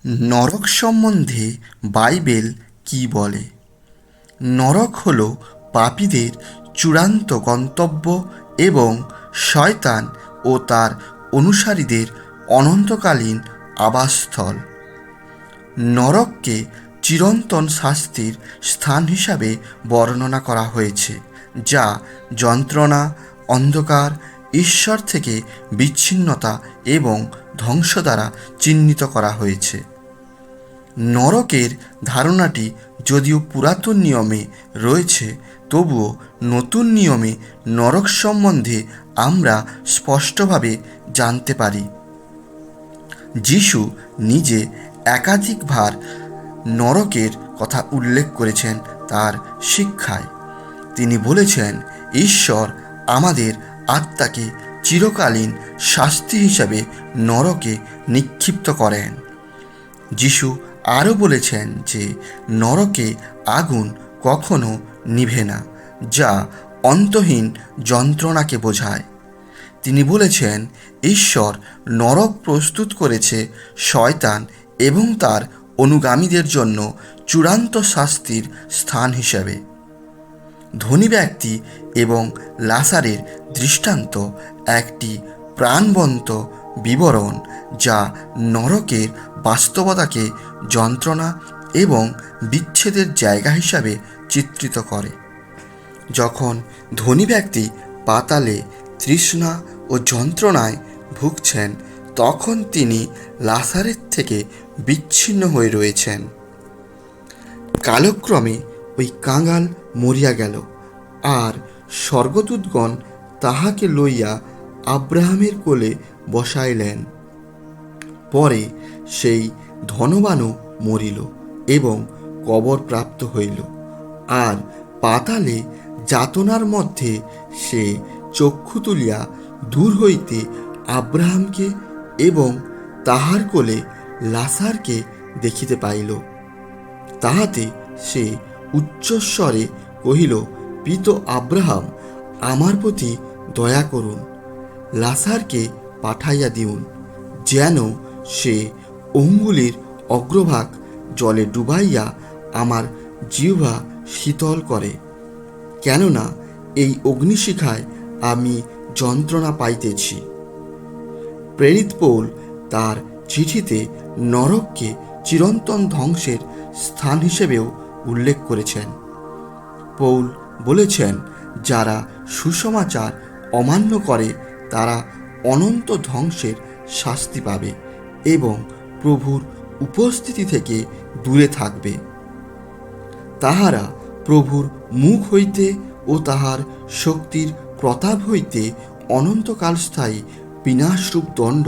নরক সম্বন্ধে বাইবেল কি বলে? নরক হল পাপীদের চূড়ান্ত গন্তব্য এবং শয়তান ও তার অনুসারীদের অনন্তকালীন আবাসস্থল। নরককে চিরন্তন শাস্তির স্থান হিসাবে বর্ণনা করা হয়েছে, যা যন্ত্রণা, অন্ধকার, ঈশ্বর থেকে বিচ্ছিন্নতা এবং ধ্বংস দ্বারা চিহ্নিত করা হয়েছে। নরকের ধারণাটি যদিও পুরাতন নিয়মে রয়েছে, তবুও নতুন নিয়মে নরক সম্বন্ধে আমরা স্পষ্টভাবে জানতে পারি। যিশু নিজে একাধিকবার নরকের কথা উল্লেখ করেছেন তার শিক্ষায়। তিনি বলেছেন, ঈশ্বর আমাদের আত্মাকে চিরকালীন শাস্তি হিসাবে নরকে নিক্ষিপ্ত করেন। যিশু আরও বলেছেন যে নরকে আগুন কখনো নিভে না, যা অন্তহীন যন্ত্রণাকে বোঝায়। তিনি বলেছেন, ঈশ্বর নরক প্রস্তুত করেছে শয়তান এবং তার অনুগামীদের জন্য চূড়ান্ত শাস্তির স্থান হিসাবে। ধনী ব্যক্তি এবং লাসারের দৃষ্টান্ত একটি প্রাণবন্ত বিবরণ, যা নরকের বাস্তবতাকে যন্ত্রণা এবং বিচ্ছেদের জায়গা হিসাবে চিত্রিত করে। যখন ধনী ব্যক্তি পাতালে তৃষ্ণা ও যন্ত্রণায় ভুগছেন, তখন তিনি লাসারের থেকে বিচ্ছিন্ন হয়ে রয়েছেন। কালক্রমে ওই কাঙাল মরিয়া গেল, আর স্বর্গদূতগণ তাহাকে লইয়া আব্রাহামের কোলে বসাইলেন। পরে সেই ধনবানও মরিল এবং কবর প্রাপ্ত হইল, আর পাতালে যাতনার মধ্যে সে চক্ষু তুলিয়া দূর হইতে আব্রাহামকে এবং তাহার কোলে লাসারকে দেখিতে পাইল। তাহাতে সে উচ্চস্বরে কহিল, পিত আব্রাহাম, আমার প্রতি দয়া করুন, লাসারকে পাঠাইয়া দিউন, যেন সে অঙ্গুলির অগ্রভাগ জলে ডুবাইয়া আমার জিহ্বা শীতল করে, কেননা এই অগ্নিশিখায় আমি যন্ত্রণা পাইতেছি। প্রেরিত পৌল তার চিঠিতে নরককে চিরন্তন ধ্বংসের স্থান হিসেবেও উল্লেখ করেছেন। পৌল বলেছেন, যারা সুসমাচার অমান্য করে তারা অনন্ত ধ্বংসের শাস্তি পাবে এবং প্রভুর উপস্থিতি থেকে দূরে থাকবে। তাহারা প্রভুর মুখ হইতে ও তাহার শক্তির প্রতাপ হইতে অনন্তকালস্থায়ী বিনাশরূপ দণ্ড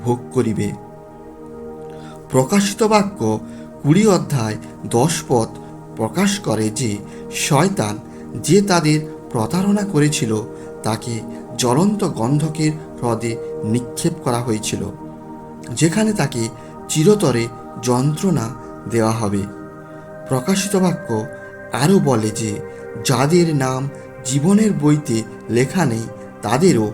ভোগ করিবে। প্রকাশিত বাক্য 20 অধ্যায় 10 পদ প্রকাশ করে যে শয়তান যে তাদের প্রতারণা করেছিল তাকে জ্বলন্ত গন্ধকের হ্রদে নিক্ষেপ করা হয়েছিল, যেখানে তাকে চিরতরে যন্ত্রণা দেওয়া হবে। প্রকাশিত বাক্য আরও বলে যে যাদের নাম জীবনের বইতে লেখা নেই তাদেরও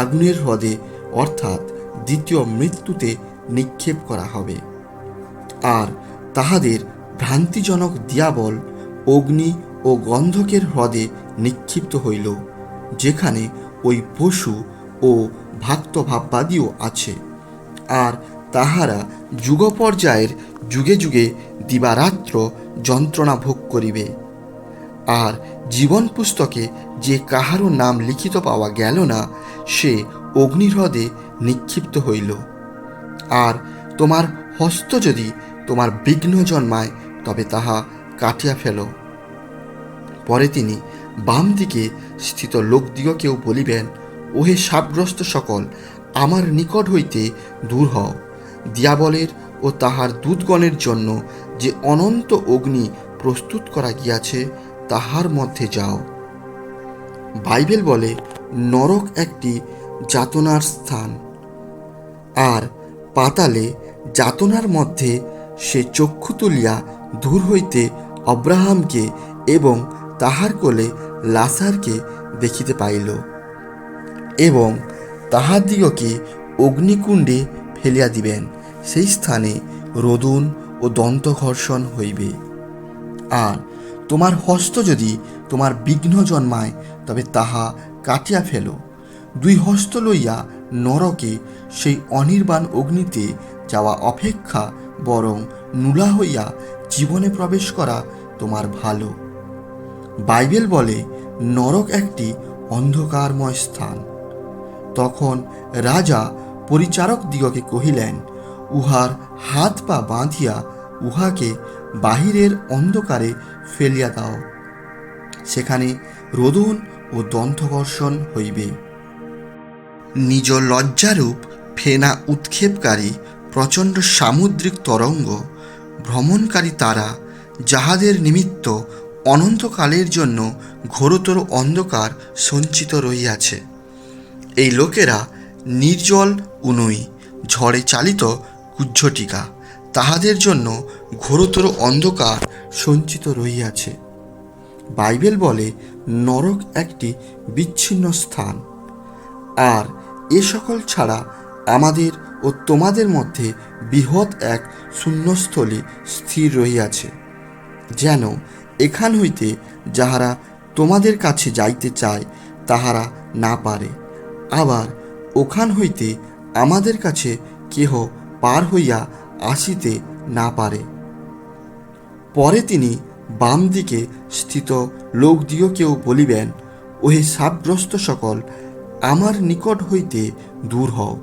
আগুনের হ্রদে অর্থাৎ দ্বিতীয় মৃত্যুতে নিক্ষেপ করা হবে। আর তাহাদের ভ্রান্তিজনক দিয়াবল অগ্নি ও গন্ধকের হ্রদে নিক্ষিপ্ত হইল, যেখানে ওই পশু ও ভাক্তভাববাদীও আছে। আর তাহারা যুগপর্যায়ের যুগে যুগে দিবারাত্র যন্ত্রণা ভোগ করিবে। আর জীবন পুস্তকে যে কাহারও নাম লিখিত পাওয়া গেল না, সে অগ্নিহ্রদে নিক্ষিপ্ত হইল। আর তোমার হস্ত যদি তোমার বিঘ্ন জন্মায়, তবে তাহা কাটিয়া ফেল। পরে তিনি বাম দিকে স্থিত লোকদিগকেও বলিবেন, ওহে শাপগ্রস্ত সকল, আমার নিকট হইতে দূর হও, দিয়াবলের ও তাহার দূতগণের জন্য যে অনন্ত অগ্নি প্রস্তুত করা গিয়াছে তাহার মধ্যে যাও। বাইবেল বলে নরক একটি যাতনার স্থান, আর পাতালে যাতনার মধ্যে সে চক্ষু তুলিয়া দূর হইতে আব্রাহামকে এবং তাহার কোলে লাসারকে দেখিতে পাইল, এবং তাহাদিগকে অগ্নিকুণ্ডে ফেলিয়া দিবেন। সেই স্থানে রোদন ও দন্তঘর্ষণ হইবে। আর তোমার হস্ত যদি তোমার বিঘ্ন জন্মায়, তবে তাহা কাটিয়া ফেলো। দুই হস্ত লইয়া নরকে, সেই অনির্বাণ অগ্নিতে যাওয়া অপেক্ষা বরং নুলা হইয়া জীবনে প্রবেশ করা তোমার ভালো। বাইবেল বলে নরক একটি অন্ধকারময় স্থান। তখন রাজা পরিচারক দিগকে কহিলেন, উহার হাত পা বাঁধিয়া উহাকে বাহিরের অন্ধকারে ফেলিয়া দাও, সেখানে রোদন ও দন্তঘর্ষণ হইবে। নিজ লজ্জারূপ ফেনা উৎক্ষেপকারী প্রচণ্ড সামুদ্রিক তরঙ্গ, ভ্রমণকারী তারা, যাহাদের নিমিত্ত অনন্তকালের জন্য ঘোরতর অন্ধকার সঞ্চিত রহিয়াছে। এই লোকেরা নির্জল উনুই, ঝড়ে চালিত কুজ্ঝটিকা, তাহাদের জন্য ঘোরতর অন্ধকার সঞ্চিত রহিয়াছে। বাইবেল বলে নরক একটি বিচ্ছিন্ন স্থান। আর এ সকল ছাড়া আমাদের ও তোমাদের মধ্যে বৃহৎ এক শূন্যস্থলী স্থির রহিয়াছে, যেন এখান হইতে যাহারা তোমাদের কাছে যাইতে চায় তাহারা না পারে, আবার ওখান হইতে আমাদের কাছে কেহ পার হইয়া আসিতে না পারে। পরে তিনি বাম দিকে স্থিত লোকদিগকেও বলিবেন, ওহে শাপগ্রস্ত সকল, আমার নিকট হইতে দূর হও,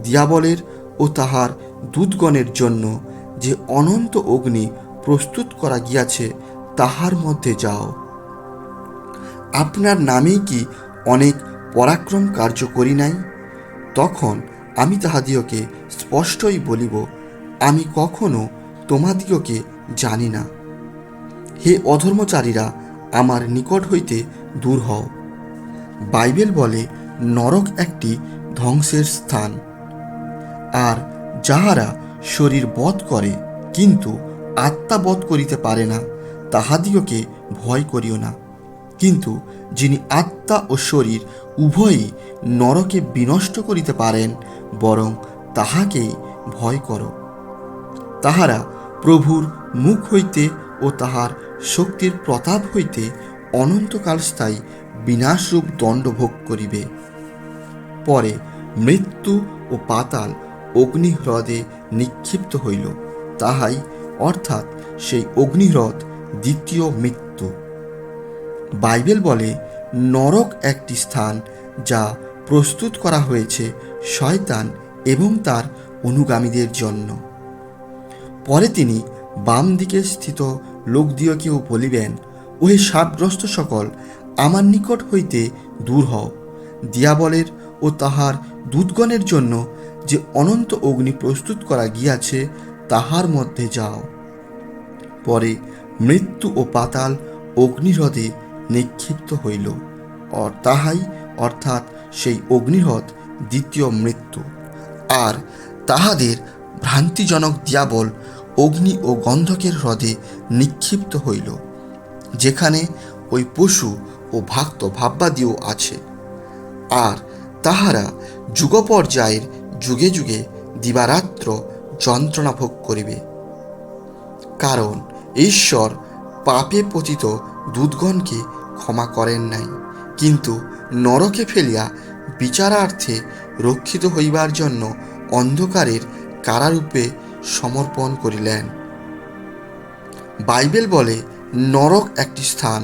দিয়াবলের ও তাহার দূতগণের জন্য যে অনন্ত অগ্নি প্রস্তুত করা গিয়াছে তাহার মধ্যে যাও। আপনার নামেই কি অনেক পরাক্রম কার্য করি নাই? তখন আমি তাহাদিগকে স্পষ্টই বলিব, আমি কখনো তোমাদিগকে জানি না। হে অধর্মচারীরা, আমার নিকট হইতে দূর হও। বাইবেল বলে নরক একটি ধ্বংসের স্থান। আর যাহারা শরীর বধ করে কিন্তু আত্মা বধ করিতে পারে না, তাহাদিগকে ভয় করিও না। কিন্তু যিনি আত্মা ও শরীর উভয়ই নরকে বিনষ্ট করিতে পারেন, বরং তাহাকেই ভয় করো। তাহারা প্রভুর মুখ হইতে ও তাহার শক্তির প্রতাপ হইতে অনন্তকাল স্থায়ী বিনাশরূপ দণ্ড ভোগ করিবে। পরে মৃত্যু ও পাতাল অগ্নিহ্রদে নিক্ষিপ্ত হইল। তাহাই অর্থাৎ সেই অগ্নিহ্রদ দ্বিতীয় মৃত্যু। বাইবেল বলে নরক একটি স্থান যা প্রস্তুত করা হয়েছে শয়তান এবং তার অনুগামীদের জন্য। পরে তিনি বাম দিকে স্থিত লোকদিগকেও বলিবেন, ওহে শাপগ্রস্ত সকল, আমার নিকট হইতে দূর হও, দিয়াবলের ও তাহার দূতগণের জন্য যে অনন্ত অগ্নি প্রস্তুত করা গিয়াছে তাহার মধ্যে যাও। পরে মৃত্যু ও পাতাল অগ্নিহ্রদে নিক্ষিপ্ত হইল। তাহাই অর্থাৎ সেই অগ্নিহ্রদ দ্বিতীয় মৃত্যু। আর তাহাদের ভ্রান্তিজনক দিয়াবল অগ্নি ও গন্ধকের হ্রদে নিক্ষিপ্ত হইল, যেখানে ওই পশু ও ভক্ত ভাববাদীও আছে। আর তাহারা যুগপর্যায়ের যুগে যুগে দিবারাত্র যন্ত্রণা ভোগ করিবে। কারণ ঈশ্বর পাপে পতিত দূতগণকে ক্ষমা করেন নাই, কিন্তু নরকে ফেলিয়া বিচারার্থে রক্ষিত হইবার জন্য অন্ধকারের কারারূপে সমর্পণ করিলেন। বাইবেল বলে নরক একটি স্থান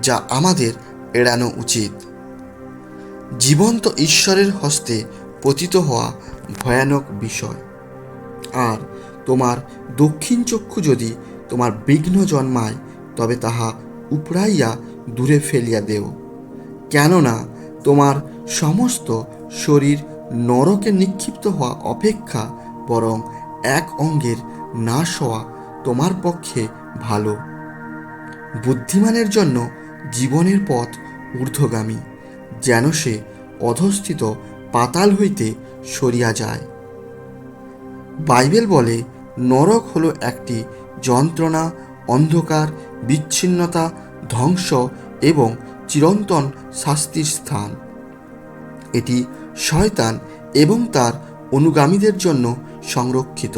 যা আমাদের এড়ানো উচিত। জীবন্ত ঈশ্বরের হস্তে পতিত হওয়া ভয়ানক বিষয়। আর তোমার দক্ষিণ চক্ষু যদি তোমার বিঘ্ন জন্মায়, তবে তাহা উপড়াইয়া দূরে ফেলিয়া দেও, কেননা তোমার সমস্ত শরীর নরকে নিক্ষিপ্ত হওয়া অপেক্ষা বরং এক অঙ্গের নাশ হওয়া তোমার পক্ষে ভালো। বুদ্ধিমানের জন্য জীবনের পথ ঊর্ধ্বগামী, যেন সে অধস্থিত পাতাল হইতে সরিয়া যায়। বাইবেল বলে নরক হলো একটি যন্ত্রণা, অন্ধকার, বিচ্ছিন্নতা, ধ্বংস এবং চিরন্তন শাস্তির স্থান। এটি শয়তান এবং তার অনুগামীদের জন্য সংরক্ষিত।